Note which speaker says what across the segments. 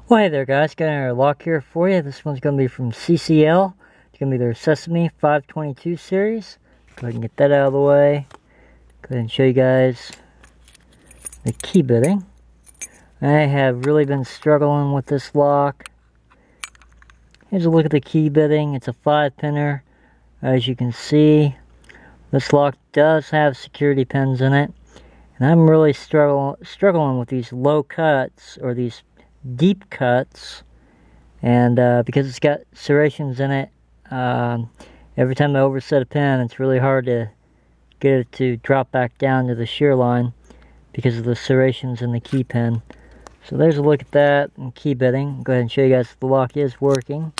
Speaker 1: Well, hey there guys, got another lock here for you. This one's going to be from CCL. It's going to be their Sesamee 522 series. Go ahead and get that out of the way. Go ahead and show you guys the key bitting. I have really been struggling with this lock. Here's a look at the key bitting. It's a 5-pinner. As you can see, this lock does have security pins in it. And I'm really struggling with these low cuts, or these deep cuts, and because it's got serrations in it, every time I overset a pin, it's really hard to get it to drop back down to the shear line because of the serrations in the key pin. So there's a look at that and key bitting. Go ahead and show you guys if the lock is working.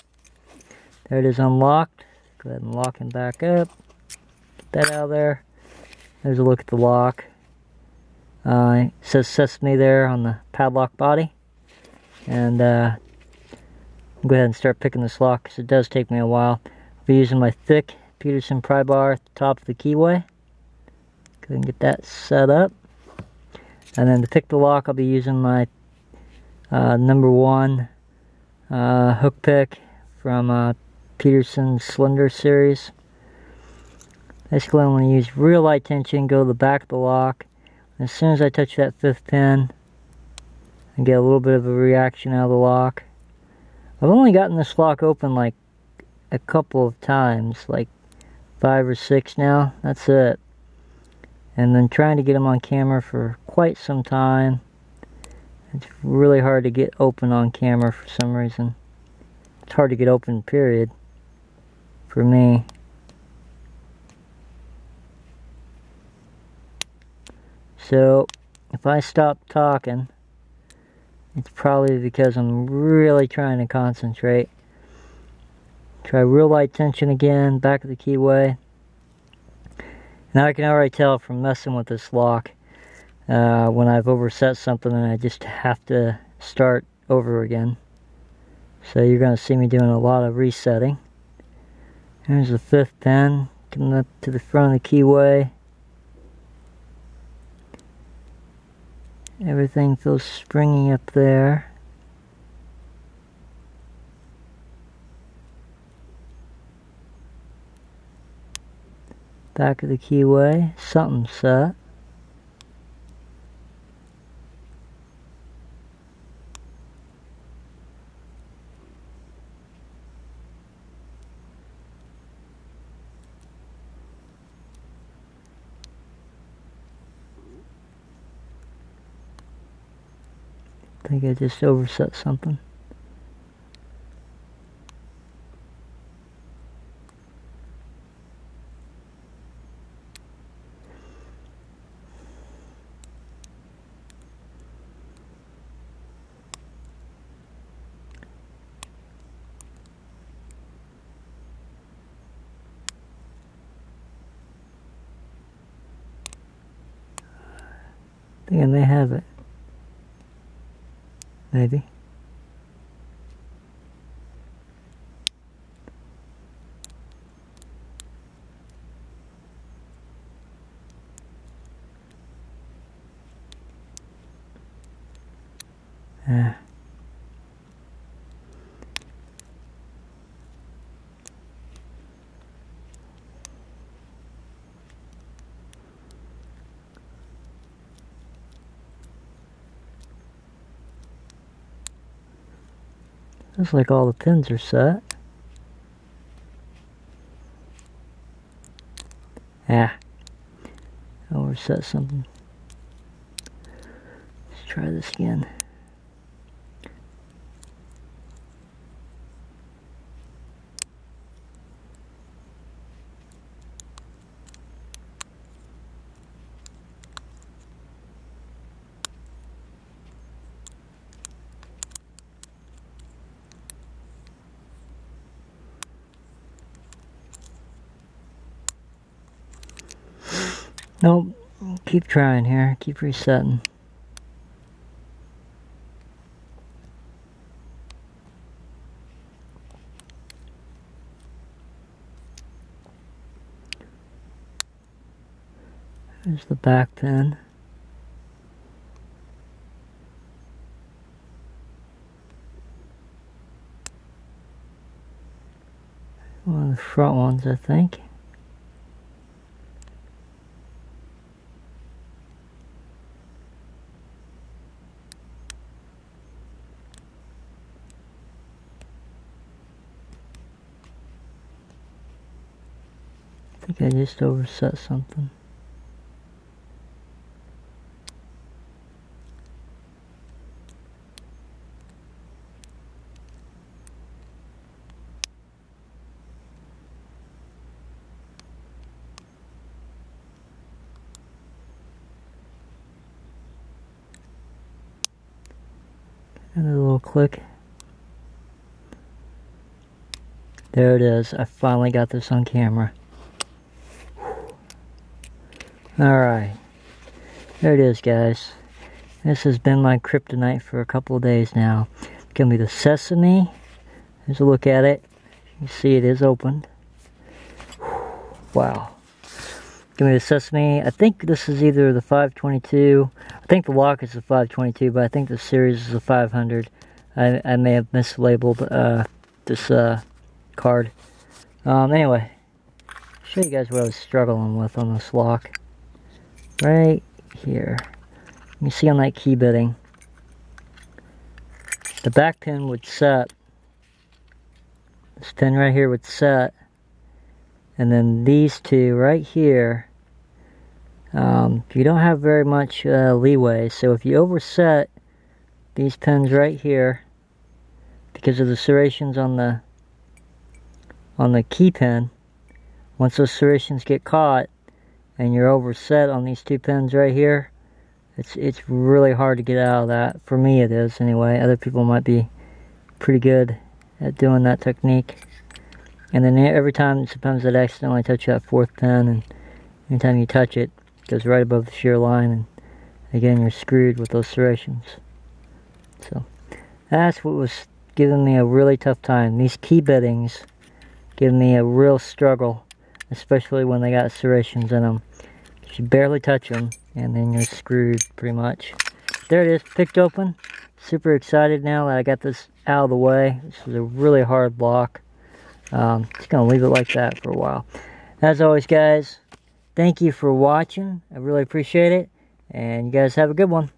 Speaker 1: There it is unlocked. Go ahead and lock him back up. Get that out of there. There's a look at the lock. It says Sesame there on the padlock body. And I'll go ahead and start picking this lock because it does take me a while. I'll be using my thick Peterson Prybar at the top of the keyway. Go ahead and get that set up. And then to pick the lock, I'll be using my number 1 hook pick from Peterson Slender Series. Basically, I'm going to use real light tension, go to the back of the lock. And as soon as I touch that 5th pin, and get a little bit of a reaction out of the lock. I've only gotten this lock open like a couple of times, like 5 or 6 now. That's it. And then trying to get them on camera for quite some time. It's really hard to get open on camera for some reason. It's hard to get open, period, for me. So if I stop talking, it's probably because I'm really trying to concentrate. Try real light tension again, back of the keyway. Now I can already tell from messing with this lock when I've overset something and I just have to start over again. So you're going to see me doing a lot of resetting. Here's the 5th pin, coming up to the front of the keyway. Everything feels springy up there. Back of the keyway, something set. I think I just overset something. I think I may have it. Maybe. Yeah. Looks like all the pins are set. Ah, I overset something. Let's try this again. Nope, keep trying here, keep resetting. There's the back pin. One of the front ones, I think. I think I just overset something. Another little click. There it is. I finally got this on camera. Alright. There it is, guys. This has been my kryptonite for a couple of days now. It's going to be the Sesamee. Here's a look at it. You can see it is opened. Wow. Give me the Sesamee. I think this is either the 522. I think the lock is the 522, but I think the series is the 500. I may have mislabeled this card. Anyway, show you guys what I was struggling with on this lock. Right here. You see on that key bitting, the back pin would set. This pin right here would set. And then these two right here, you don't have very much leeway. So if you overset these pins right here, because of the serrations on the key pin, once those serrations get caught and you're overset on these two pins right here, it's really hard to get out of that. For me it is anyway. Other people might be pretty good at doing that technique. And then every time, sometimes I'd accidentally touch that fourth pin, and anytime you touch it, it goes right above the shear line, and again, you're screwed with those serrations. So, that's what was giving me a really tough time. These key bittings give me a real struggle, especially when they got serrations in them. You barely touch them, and then you're screwed pretty much. There it is, picked open. Super excited now that I got this out of the way. This was a really hard lock. Just gonna leave it like that for a while. As always, guys, thank you for watching. I really appreciate it, and you guys have a good one.